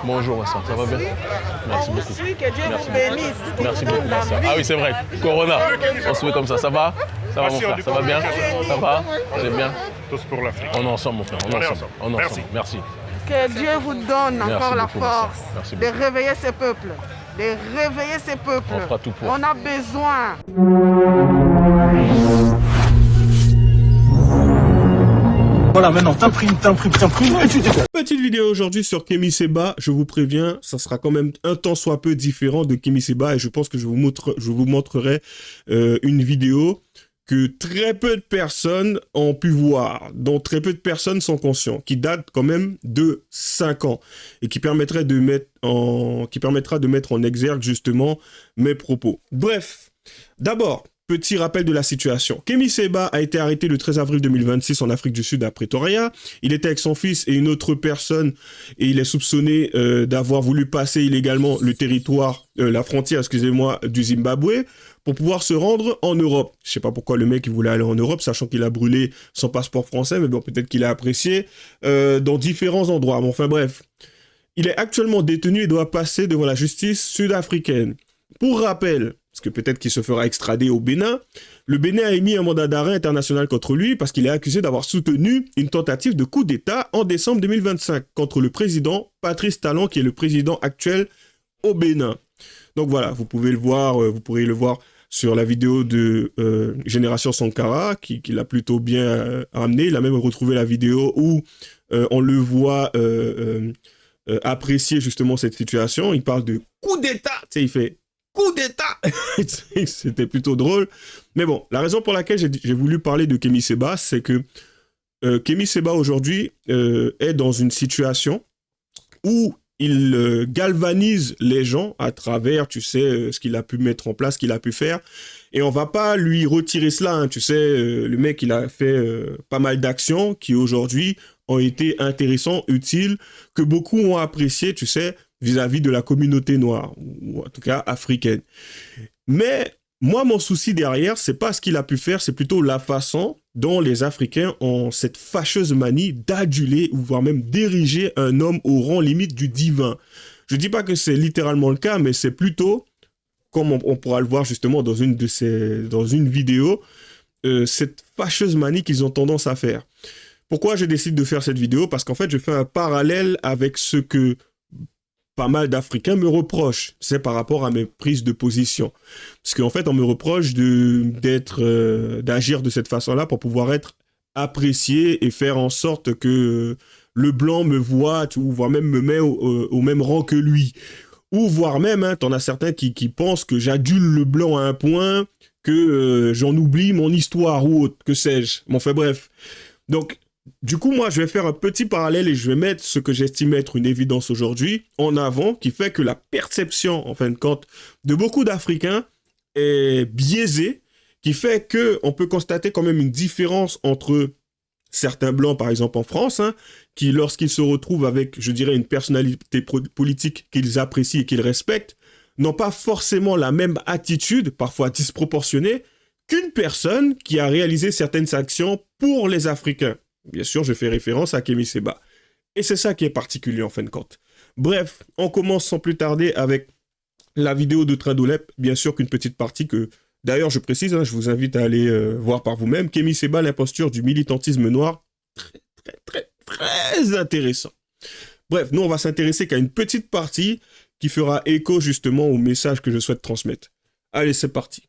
Bonjour, Vincent, ça va bien? Merci On vous beaucoup. suit, que Dieu Merci. vous bénisse. Merci Tout le beaucoup. temps dans la Ah oui, vie. c'est vrai. Corona, on se met comme ça. Ça va? Ça va, mon frère? Ça va bien? Ça va? C'est bien? Tous pour l'Afrique. On est ensemble, mon frère. On est ensemble. On est Merci. ensemble. Merci. Que Dieu vous donne encore la beaucoup, Vincent. force Merci de beaucoup. réveiller ce peuple. De réveiller ce peuple. On fera tout pour. On a besoin. Voilà, maintenant, t'imprimes, et tu découpes. Petite vidéo aujourd'hui sur Kémy Séba. Je vous préviens, ça sera quand même un tant soit peu différent de Kémy Séba et je pense que je vous montrerai une vidéo que très peu de personnes ont pu voir, dont très peu de personnes sont conscients, qui date quand même de 5 ans et qui permettra de mettre en exergue justement mes propos. Bref, d'abord, petit rappel de la situation. Kémy Séba a été arrêté le 13 avril 2026 en Afrique du Sud à Pretoria. Il était avec son fils et une autre personne et il est soupçonné d'avoir voulu passer illégalement le territoire, la frontière, excusez-moi, du Zimbabwe pour pouvoir se rendre en Europe. Je sais pas pourquoi le mec il voulait aller en Europe, sachant qu'il a brûlé son passeport français, mais bon, peut-être qu'il a apprécié dans différents endroits. Bon, enfin bref, il est actuellement détenu et doit passer devant la justice sud-africaine. Pour rappel, parce que peut-être qu'il se fera extrader au Bénin, le Bénin a émis un mandat d'arrêt international contre lui parce qu'il est accusé d'avoir soutenu une tentative de coup d'État en décembre 2025 contre le président Patrice Talon, qui est le président actuel au Bénin. Donc voilà, vous pouvez le voir, vous pourrez le voir sur la vidéo de Génération Sankara, qui l'a plutôt bien amené. Il a même retrouvé la vidéo où on le voit apprécier justement cette situation. Il parle de coup d'État, tu sais, il fait coup d'État. C'était plutôt drôle. Mais bon, la raison pour laquelle j'ai voulu parler de Kémy Séba, c'est que Kémy Séba aujourd'hui est dans une situation où il galvanise les gens à travers, tu sais, ce qu'il a pu mettre en place, ce qu'il a pu faire. Et on va pas lui retirer cela, hein. Tu sais, le mec, il a fait pas mal d'actions qui aujourd'hui ont été intéressantes, utiles, que beaucoup ont apprécié, tu sais, vis-à-vis de la communauté noire, ou en tout cas africaine. Mais moi, mon souci derrière, c'est pas ce qu'il a pu faire, c'est plutôt la façon dont les Africains ont cette fâcheuse manie d'aduler ou voire même d'ériger un homme au rang limite du divin. Je dis pas que c'est littéralement le cas, mais c'est plutôt, comme on pourra le voir justement dans une vidéo, cette fâcheuse manie qu'ils ont tendance à faire. Pourquoi je décide de faire cette vidéo? Parce qu'en fait, je fais un parallèle avec ce que pas mal d'Africains me reprochent, c'est par rapport à mes prises de position. Parce qu'en fait, on me reproche d'agir de cette façon-là pour pouvoir être apprécié et faire en sorte que le blanc me voit, ou voire même me met au même rang que lui. Ou voire même, hein, t'en as certains qui pensent que j'adule le blanc à un point, que j'en oublie mon histoire ou autre, que sais-je. Bon, enfin bref. Donc, du coup, moi, je vais faire un petit parallèle et je vais mettre ce que j'estime être une évidence aujourd'hui en avant, qui fait que la perception, en fin de compte, de beaucoup d'Africains est biaisée, qui fait qu'on peut constater quand même une différence entre certains blancs, par exemple en France, hein, qui, lorsqu'ils se retrouvent avec, je dirais, une personnalité politique qu'ils apprécient et qu'ils respectent, n'ont pas forcément la même attitude, parfois disproportionnée, qu'une personne qui a réalisé certaines actions pour les Africains. Bien sûr, je fais référence à Kémy Séba. Et c'est ça qui est particulier en fin de compte. Bref, on commence sans plus tarder avec la vidéo de Tradolep. Bien sûr qu'une petite partie que, d'ailleurs je précise, hein, je vous invite à aller voir par vous-même. Kémy Séba, l'imposture du militantisme noir. Très intéressant. Bref, nous on va s'intéresser qu'à une petite partie qui fera écho justement au message que je souhaite transmettre. Allez, c'est parti.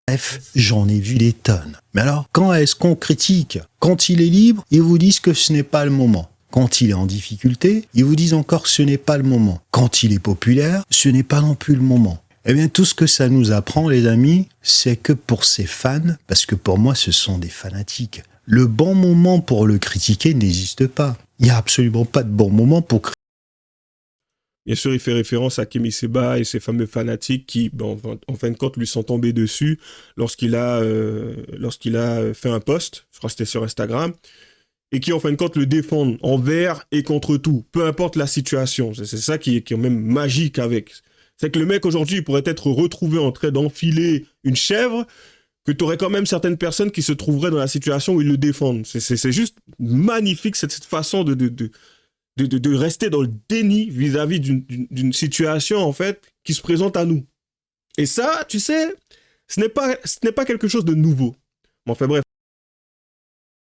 Bref, j'en ai vu des tonnes. Mais alors, quand est-ce qu'on critique? Quand il est libre, ils vous disent que ce n'est pas le moment. Quand il est en difficulté, ils vous disent encore que ce n'est pas le moment. Quand il est populaire, ce n'est pas non plus le moment. Eh bien, tout ce que ça nous apprend, les amis, c'est que pour ces fans, parce que pour moi, ce sont des fanatiques, le bon moment pour le critiquer n'existe pas. Il n'y a absolument pas de bon moment pour critiquer. Bien sûr, il fait référence à Kémy Séba et ses fameux fanatiques qui, bon, en fin de compte, lui sont tombés dessus lorsqu'il a fait un post, je crois que c'était sur Instagram, et qui, en fin de compte, le défendent envers et contre tout, peu importe la situation. C'est ça qui est même magique avec. C'est que le mec, aujourd'hui, il pourrait être retrouvé en train d'enfiler une chèvre, que tu aurais quand même certaines personnes qui se trouveraient dans la situation où ils le défendent. C'est juste magnifique, cette façon de rester dans le déni vis-à-vis d'une situation, en fait, qui se présente à nous. Et ça, tu sais, ce n'est pas quelque chose de nouveau. Mais enfin bref.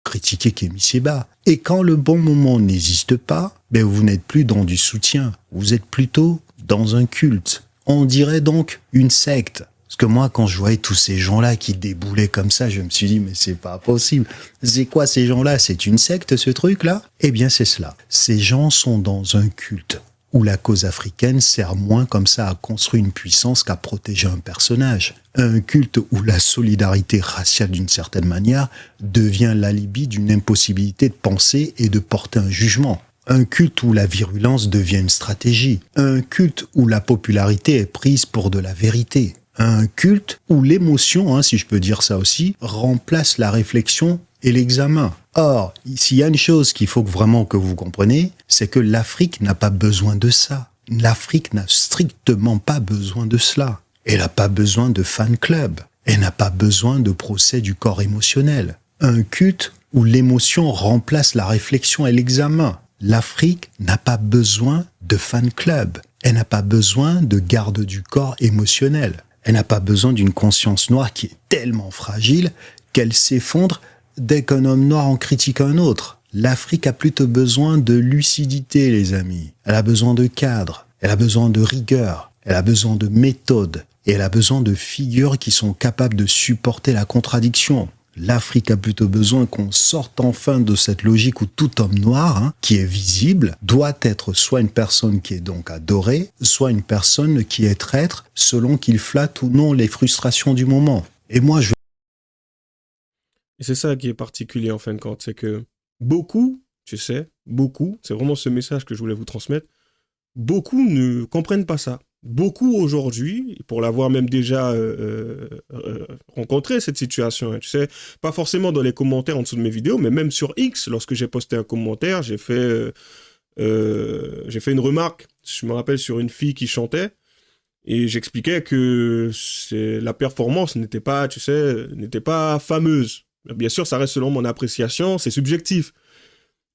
Critiquer Kémy Séba. Et quand le bon moment n'existe pas, ben vous n'êtes plus dans du soutien. Vous êtes plutôt dans un culte. On dirait donc une secte. Parce que moi, quand je voyais tous ces gens-là qui déboulaient comme ça, je me suis dit, mais c'est pas possible. C'est quoi ces gens-là? C'est une secte, ce truc-là? Eh bien, c'est cela. Ces gens sont dans un culte où la cause africaine sert moins comme ça à construire une puissance qu'à protéger un personnage. Un culte où la solidarité raciale, d'une certaine manière, devient l'alibi d'une impossibilité de penser et de porter un jugement. Un culte où la virulence devient une stratégie. Un culte où la popularité est prise pour de la vérité. Un culte où l'émotion, si je peux dire ça aussi, remplace la réflexion et l'examen. Or, s'il y a une chose qu'il faut vraiment que vous compreniez, c'est que l'Afrique n'a pas besoin de ça. L'Afrique n'a strictement pas besoin de cela. Elle n'a pas besoin de fan club. Elle n'a pas besoin de procès du corps émotionnel. Un culte où l'émotion remplace la réflexion et l'examen. L'Afrique n'a pas besoin de fan club. Elle n'a pas besoin de garde du corps émotionnel. Elle n'a pas besoin d'une conscience noire qui est tellement fragile qu'elle s'effondre dès qu'un homme noir en critique un autre. L'Afrique a plutôt besoin de lucidité, les amis. Elle a besoin de cadre, elle a besoin de rigueur, elle a besoin de méthode, et elle a besoin de figures qui sont capables de supporter la contradiction. L'Afrique a plutôt besoin qu'on sorte enfin de cette logique où tout homme noir, qui est visible, doit être soit une personne qui est donc adorée, soit une personne qui est traître, selon qu'il flatte ou non les frustrations du moment. Et moi, je... Et c'est ça qui est particulier en fin de compte, c'est que beaucoup, tu sais, beaucoup, c'est vraiment ce message que je voulais vous transmettre, beaucoup ne comprennent pas ça. Beaucoup aujourd'hui, pour l'avoir même déjà rencontré cette situation, tu sais, pas forcément dans les commentaires en dessous de mes vidéos, mais même sur X, lorsque j'ai posté un commentaire, j'ai fait une remarque, je me rappelle, sur une fille qui chantait, et j'expliquais que la performance n'était pas, tu sais, n'était pas fameuse. Bien sûr, ça reste selon mon appréciation, c'est subjectif.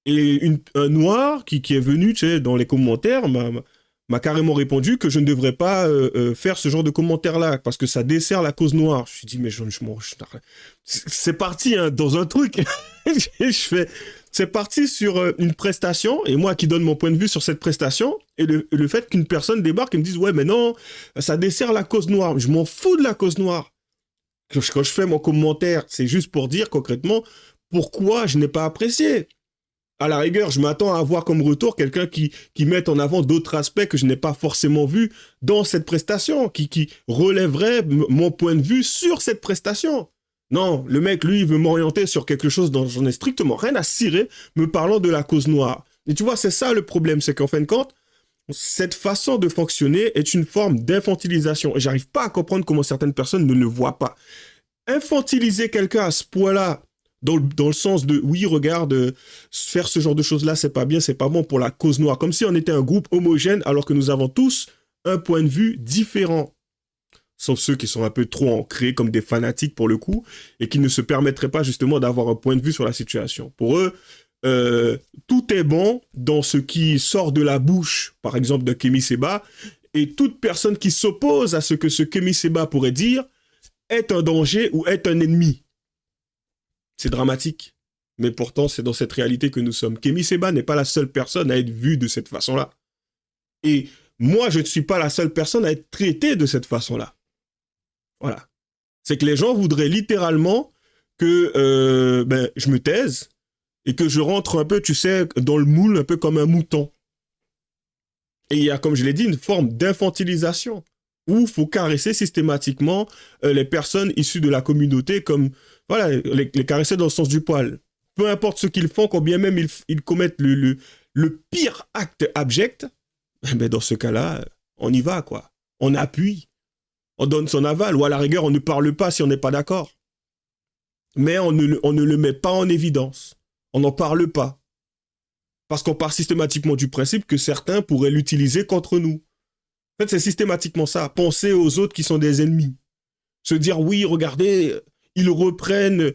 Et un noir qui est venu, tu sais, dans les commentaires, m'a carrément répondu que je ne devrais pas faire ce genre de commentaires-là, parce que ça dessert la cause noire. Je me suis dit, mais c'est parti dans un truc. C'est parti sur une prestation, et moi qui donne mon point de vue sur cette prestation, et le fait qu'une personne débarque et me dise, ouais, mais non, ça dessert la cause noire. Je m'en fous de la cause noire. Quand je fais mon commentaire, c'est juste pour dire concrètement pourquoi je n'ai pas apprécié. À la rigueur, je m'attends à avoir comme retour quelqu'un qui mette en avant d'autres aspects que je n'ai pas forcément vus dans cette prestation, qui relèverait mon point de vue sur cette prestation. Non, le mec, lui, il veut m'orienter sur quelque chose dont j'en ai strictement rien à cirer, me parlant de la cause noire. Et tu vois, c'est ça le problème, c'est qu'en fin de compte, cette façon de fonctionner est une forme d'infantilisation. Et j'arrive pas à comprendre comment certaines personnes ne le voient pas. Infantiliser quelqu'un à ce point-là, dans le sens de, oui, regarde, faire ce genre de choses-là, c'est pas bien, c'est pas bon pour la cause noire. Comme si on était un groupe homogène, alors que nous avons tous un point de vue différent. Sauf ceux qui sont un peu trop ancrés comme des fanatiques pour le coup, et qui ne se permettraient pas justement d'avoir un point de vue sur la situation. Pour eux, tout est bon dans ce qui sort de la bouche, par exemple, de Kémy Séba, et toute personne qui s'oppose à ce que ce Kémy Séba pourrait dire est un danger ou est un ennemi. C'est dramatique, mais pourtant c'est dans cette réalité que nous sommes. Kémy Séba n'est pas la seule personne à être vue de cette façon-là. Et moi, je ne suis pas la seule personne à être traitée de cette façon-là. Voilà. C'est que les gens voudraient littéralement que je me taise et que je rentre un peu, tu sais, dans le moule, un peu comme un mouton. Et il y a, comme je l'ai dit, une forme d'infantilisation où il faut caresser systématiquement les personnes issues de la communauté, comme, voilà, les caresser dans le sens du poil. Peu importe ce qu'ils font, combien même ils commettent le pire acte abject, ben dans ce cas-là, on y va, quoi. On appuie, on donne son aval, ou à la rigueur, on ne parle pas si on n'est pas d'accord. Mais on ne le met pas en évidence. On n'en parle pas. Parce qu'on part systématiquement du principe que certains pourraient l'utiliser contre nous. En fait, c'est systématiquement ça. Penser aux autres qui sont des ennemis. Se dire, oui, regardez, ils reprennent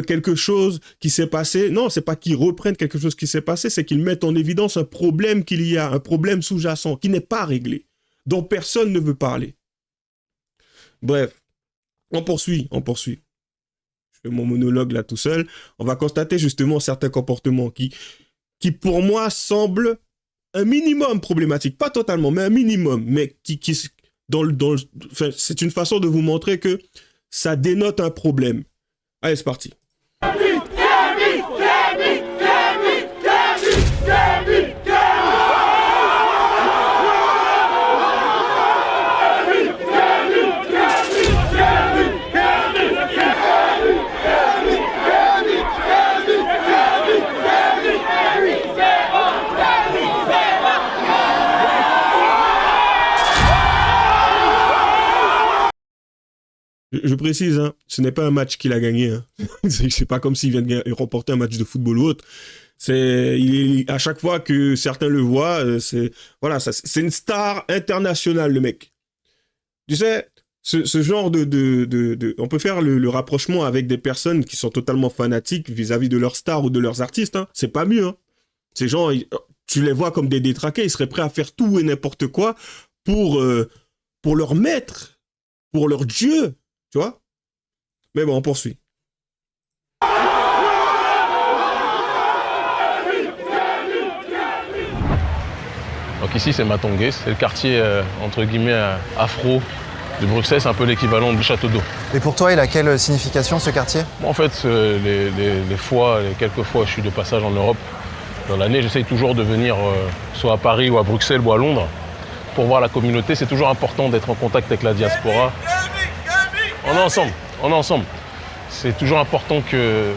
quelque chose qui s'est passé. Non, c'est pas qu'ils reprennent quelque chose qui s'est passé, c'est qu'ils mettent en évidence un problème qu'il y a, un problème sous-jacent qui n'est pas réglé, dont personne ne veut parler. Bref, on poursuit. Je fais mon monologue là tout seul. On va constater justement certains comportements qui pour moi semblent un minimum problématique, pas totalement, mais un minimum, mais enfin, c'est une façon de vous montrer que ça dénote un problème. Allez, c'est parti. Je précise, hein, ce n'est pas un match qu'il a gagné. Hein. C'est pas comme s'il vient de remporter un match de football ou autre. À chaque fois que certains le voient, c'est une star internationale, le mec. Tu sais, ce genre on peut faire le rapprochement avec des personnes qui sont totalement fanatiques vis-à-vis de leurs stars ou de leurs artistes. Hein. C'est pas mieux. Hein. Ces gens, tu les vois comme des détraqués, ils seraient prêts à faire tout et n'importe quoi pour leur maître, pour leur dieu. Tu vois? Mais bon, on poursuit. Donc ici, c'est Matongué, c'est le quartier, entre guillemets, afro de Bruxelles. C'est un peu l'équivalent du Château d'Eau. Et pour toi, il a quelle signification, ce quartier? En fait, les quelques fois où je suis de passage en Europe, dans l'année, j'essaye toujours de venir soit à Paris ou à Bruxelles ou à Londres pour voir la communauté. C'est toujours important d'être en contact avec la diaspora. On est ensemble. C'est toujours important que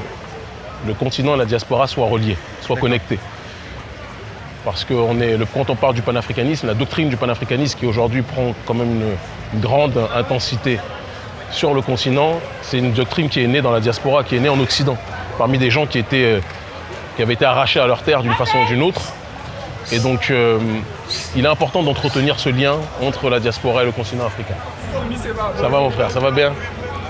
le continent et la diaspora soient reliés, soient connectés. Parce que quand on parle du panafricanisme, la doctrine du panafricanisme qui aujourd'hui prend quand même une grande intensité sur le continent, c'est une doctrine qui est née dans la diaspora, qui est née en Occident, parmi des gens qui avaient été arrachés à leur terre d'une façon ou d'une autre. Et donc, il est important d'entretenir ce lien entre la diaspora et le continent africain. Ça va mon frère, ça va bien?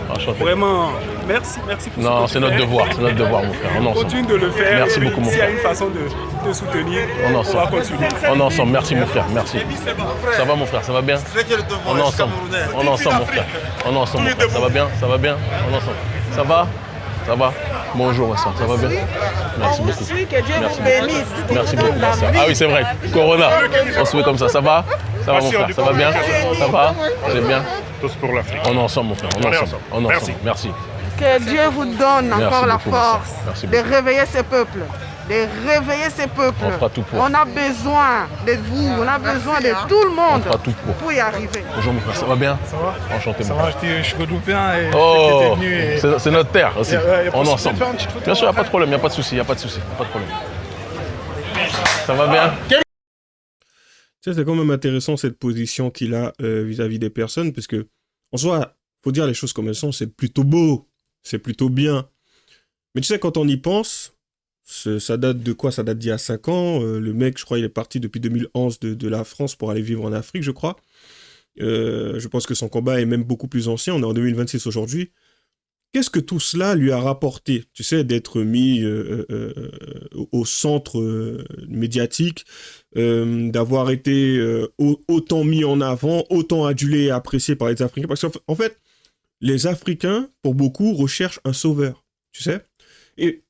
Enchanté. Vraiment, merci pour non, c'est notre devoir, mon frère. On continue de le faire. Merci beaucoup mon frère. S'il y a une façon de soutenir, on va continuer. On est ensemble, merci mon frère, merci. Ça va mon frère, ça va bien? On est ensemble mon frère. On est ensemble mon frère, ça va bien? On est ensemble. Ça va? Bonjour Vincent, ça va bien? Merci beaucoup. Que Dieu vous bénisse. Merci beaucoup ma soeur. Ah oui c'est vrai, Corona, on se fait comme ça va? Ça va mon frère, ça va bien? Ça va? C'est bien? Tous pour l'Afrique. On est ensemble mon frère, on est ensemble. Merci. Que Dieu vous donne encore la force de réveiller ces peuples. On fera tout pour. On a besoin de vous, on a besoin de tout le monde pour y arriver. Bonjour mon frère, ça va bien? Ça va? Enchanté mon frère. Ça va, je suis guadeloupéen et oh, venu et... c'est notre terre aussi, on est ensemble. Bien sûr, il n'y a pas de problème, il n'y a pas de souci, pas de problème. Ça va bien? Tu sais, c'est quand même intéressant cette position qu'il a vis-à-vis des personnes, parce que, en soi, faut dire les choses comme elles sont, c'est plutôt beau, c'est plutôt bien. Mais tu sais, quand on y pense, ça date de quoi? Ça date d'il y a 5 ans. Le mec, je crois, il est parti depuis 2011 de la France pour aller vivre en Afrique, je crois. Je pense que son combat est même beaucoup plus ancien. On est en 2026 aujourd'hui. Qu'est-ce que tout cela lui a rapporté? Tu sais, d'être mis au centre médiatique, d'avoir été autant mis en avant, autant adulé et apprécié par les Africains. Parce qu'en fait, les Africains, pour beaucoup, recherchent un sauveur, tu sais. Et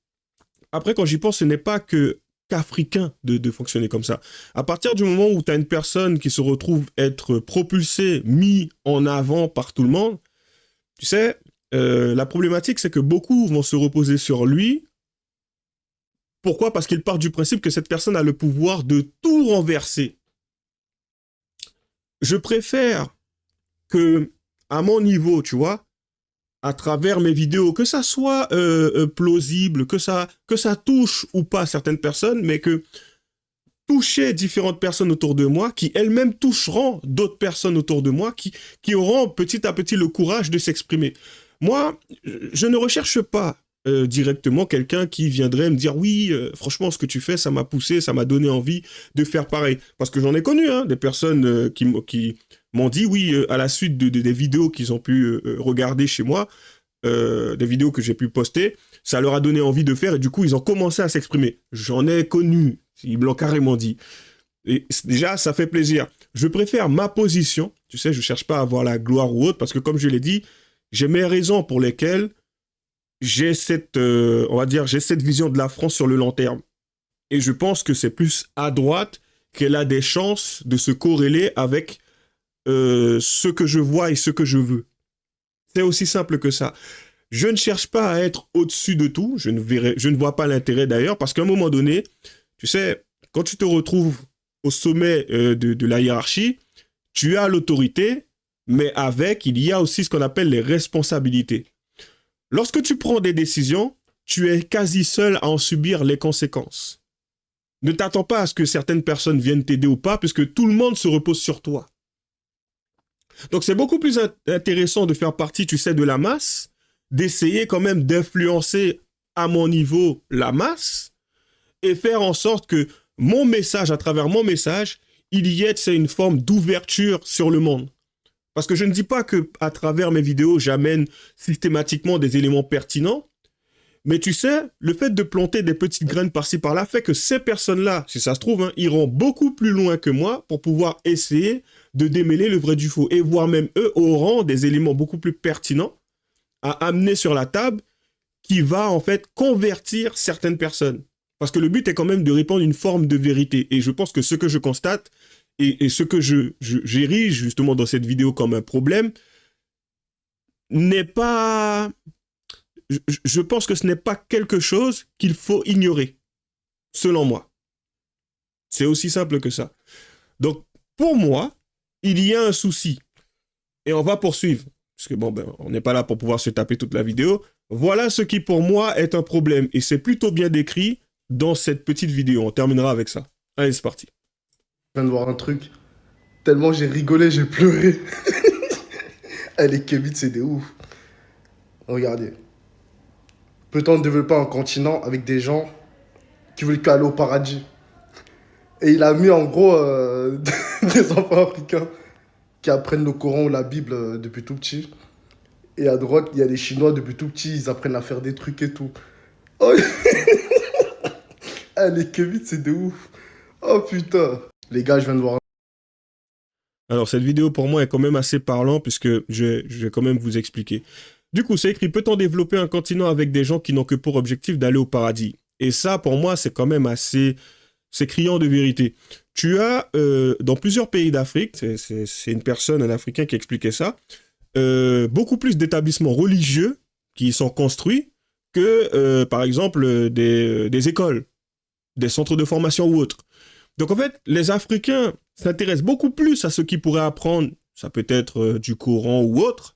après, quand j'y pense, ce n'est pas qu'africain de fonctionner comme ça. À partir du moment où tu as une personne qui se retrouve être propulsée, mis en avant par tout le monde, tu sais, la problématique, c'est que beaucoup vont se reposer sur lui. Pourquoi? Parce qu'il part du principe que cette personne a le pouvoir de tout renverser. Je préfère que, à mon niveau, tu vois, à travers mes vidéos, que ça soit plausible, que ça touche ou pas certaines personnes, mais que toucher différentes personnes autour de moi, qui elles-mêmes toucheront d'autres personnes autour de moi, qui auront petit à petit le courage de s'exprimer. Moi, je ne recherche pas directement quelqu'un qui viendrait me dire « Oui, franchement, ce que tu fais, ça m'a poussé, ça m'a donné envie de faire pareil. » Parce que j'en ai connu, des personnes qui m'ont dit « Oui, à la suite des vidéos qu'ils ont pu regarder chez moi, des vidéos que j'ai pu poster, ça leur a donné envie de faire et du coup, ils ont commencé à s'exprimer. J'en ai connu, ils me l'ont carrément dit. Et déjà, ça fait plaisir. Je préfère ma position. Tu sais, je cherche pas à avoir la gloire ou autre parce que comme je l'ai dit, j'ai mes raisons pour lesquelles j'ai cette, on va dire, j'ai cette vision de la France sur le long terme. Et je pense que c'est plus à droite qu'elle a des chances de se corréler avec ce que je vois et ce que je veux. C'est aussi simple que ça. Je ne cherche pas à être au-dessus de tout. Je ne vois pas l'intérêt d'ailleurs parce qu'à un moment donné, tu sais, quand tu te retrouves au sommet de la hiérarchie, tu as l'autorité, mais avec, il y a aussi ce qu'on appelle les responsabilités. Lorsque tu prends des décisions, tu es quasi seul à en subir les conséquences. Ne t'attends pas à ce que certaines personnes viennent t'aider ou pas, puisque tout le monde se repose sur toi. Donc c'est beaucoup plus intéressant de faire partie, tu sais, de la masse, d'essayer quand même d'influencer à mon niveau la masse, et faire en sorte que mon message, à travers mon message, il y ait, c'est une forme d'ouverture sur le monde. Parce que je ne dis pas que à travers mes vidéos, j'amène systématiquement des éléments pertinents, mais tu sais, le fait de planter des petites graines par-ci par-là fait que ces personnes-là, si ça se trouve, hein, iront beaucoup plus loin que moi pour pouvoir essayer de démêler le vrai du faux. Et voire même eux auront des éléments beaucoup plus pertinents à amener sur la table qui va en fait convertir certaines personnes. Parce que le but est quand même de répandre une forme de vérité. Et je pense que ce que je constate et ce que j'érige justement dans cette vidéo comme un problème n'est pas... Je pense que ce n'est pas quelque chose qu'il faut ignorer, selon moi. C'est aussi simple que ça. Donc, pour moi, il y a un souci. Et on va poursuivre. Parce que bon, on n'est pas là pour pouvoir se taper toute la vidéo. Voilà ce qui pour moi est un problème. Et c'est plutôt bien décrit dans cette petite vidéo. On terminera avec ça. Allez, c'est parti. Je viens de voir un truc. Tellement j'ai rigolé, j'ai pleuré. Les Kevin, c'est des ouf. Regardez. Peut-on développer un continent avec des gens qui veulent qu'aller au paradis? Et il a mis en gros des enfants africains qui apprennent le Coran ou la Bible depuis tout petit. Et à droite, il y a des Chinois depuis tout petit, ils apprennent à faire des trucs et tout. Oh. Les Kevin, c'est de ouf. Oh putain. Les gars, je viens de voir. Alors, cette vidéo, pour moi, est quand même assez parlant puisque je vais quand même vous expliquer. Du coup, c'est écrit « Peut-on développer un continent avec des gens qui n'ont que pour objectif d'aller au paradis ?» Et ça, pour moi, c'est quand même assez... C'est criant de vérité. Tu as, dans plusieurs pays d'Afrique, c'est une personne, un Africain qui expliquait ça, beaucoup plus d'établissements religieux qui sont construits que, par exemple, des écoles, des centres de formation ou autres. Donc, en fait, les Africains s'intéressent beaucoup plus à ce qu'ils pourraient apprendre, ça peut être du Coran ou autre,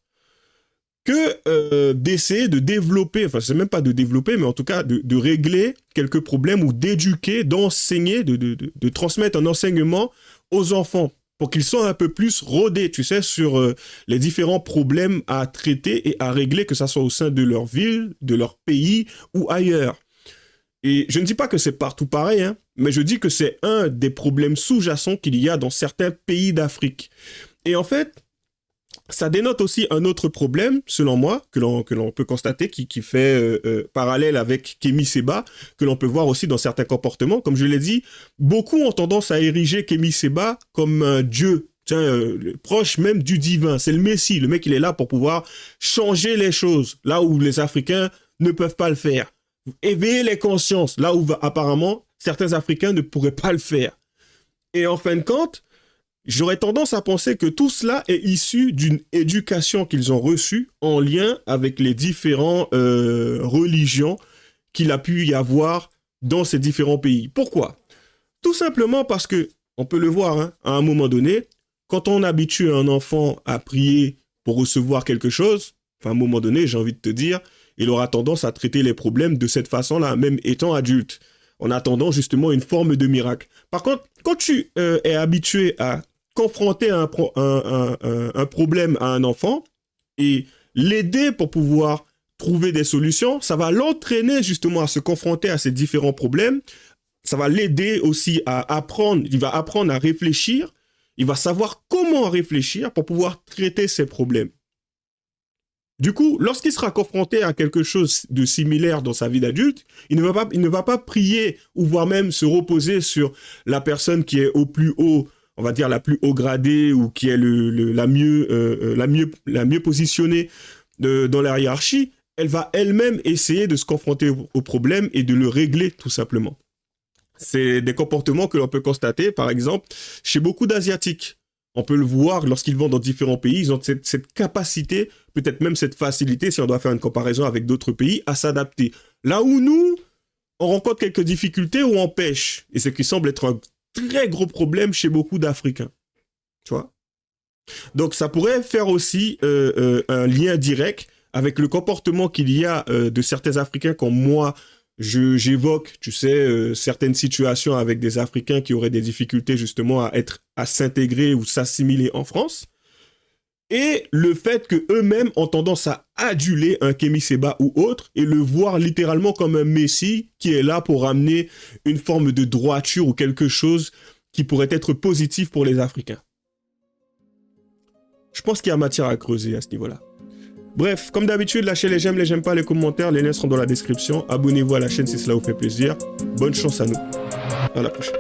que d'essayer de développer, enfin, c'est même pas de développer, mais en tout cas de régler quelques problèmes ou d'éduquer, d'enseigner, de transmettre un enseignement aux enfants pour qu'ils soient un peu plus rodés, tu sais, sur les différents problèmes à traiter et à régler, que ça soit au sein de leur ville, de leur pays ou ailleurs. Et je ne dis pas que c'est partout pareil, hein, mais je dis que c'est un des problèmes sous-jacents qu'il y a dans certains pays d'Afrique. Et en fait, ça dénote aussi un autre problème, selon moi, que l'on peut constater, qui fait parallèle avec Kémy Séba, que l'on peut voir aussi dans certains comportements. Comme je l'ai dit, beaucoup ont tendance à ériger Kémy Séba comme un dieu, proche même du divin. C'est le Messie, le mec il est là pour pouvoir changer les choses, là où les Africains ne peuvent pas le faire. Éveiller les consciences, là où apparemment certains Africains ne pourraient pas le faire. Et en fin de compte, j'aurais tendance à penser que tout cela est issu d'une éducation qu'ils ont reçue en lien avec les différentes religions qu'il a pu y avoir dans ces différents pays. Pourquoi? Tout simplement parce que, on peut le voir, hein, à un moment donné, quand on habitue un enfant à prier pour recevoir quelque chose, enfin, à un moment donné, j'ai envie de te dire, il aura tendance à traiter les problèmes de cette façon-là, même étant adulte, en attendant justement une forme de miracle. Par contre, quand tu es habitué à confronter un problème à un enfant et l'aider pour pouvoir trouver des solutions, ça va l'entraîner justement à se confronter à ces différents problèmes. Ça va l'aider aussi à apprendre, il va apprendre à réfléchir, il va savoir comment réfléchir pour pouvoir traiter ces problèmes. Du coup, lorsqu'il sera confronté à quelque chose de similaire dans sa vie d'adulte, il ne va pas prier ou voire même se reposer sur la personne qui est au plus haut, on va dire la plus haut gradée ou qui est la mieux positionnée dans la hiérarchie. Elle va elle-même essayer de se confronter au problème et de le régler tout simplement. C'est des comportements que l'on peut constater, par exemple, chez beaucoup d'Asiatiques. On peut le voir lorsqu'ils vont dans différents pays, ils ont cette capacité, peut-être même cette facilité, si on doit faire une comparaison avec d'autres pays, à s'adapter. Là où nous, on rencontre quelques difficultés ou on pêche, et ce qui semble être un très gros problème chez beaucoup d'Africains. Tu vois? Donc ça pourrait faire aussi un lien direct avec le comportement qu'il y a de certains Africains comme moi, j'évoque, tu sais, certaines situations avec des Africains qui auraient des difficultés justement à s'intégrer ou s'assimiler en France. Et le fait qu'eux-mêmes ont tendance à aduler un Kémy Séba ou autre et le voir littéralement comme un messie qui est là pour amener une forme de droiture ou quelque chose qui pourrait être positif pour les Africains. Je pense qu'il y a matière à creuser à ce niveau-là. Bref, comme d'habitude, lâchez les j'aime pas, les commentaires, les liens seront dans la description. Abonnez-vous à la chaîne si cela vous fait plaisir. Bonne chance à nous. À la prochaine.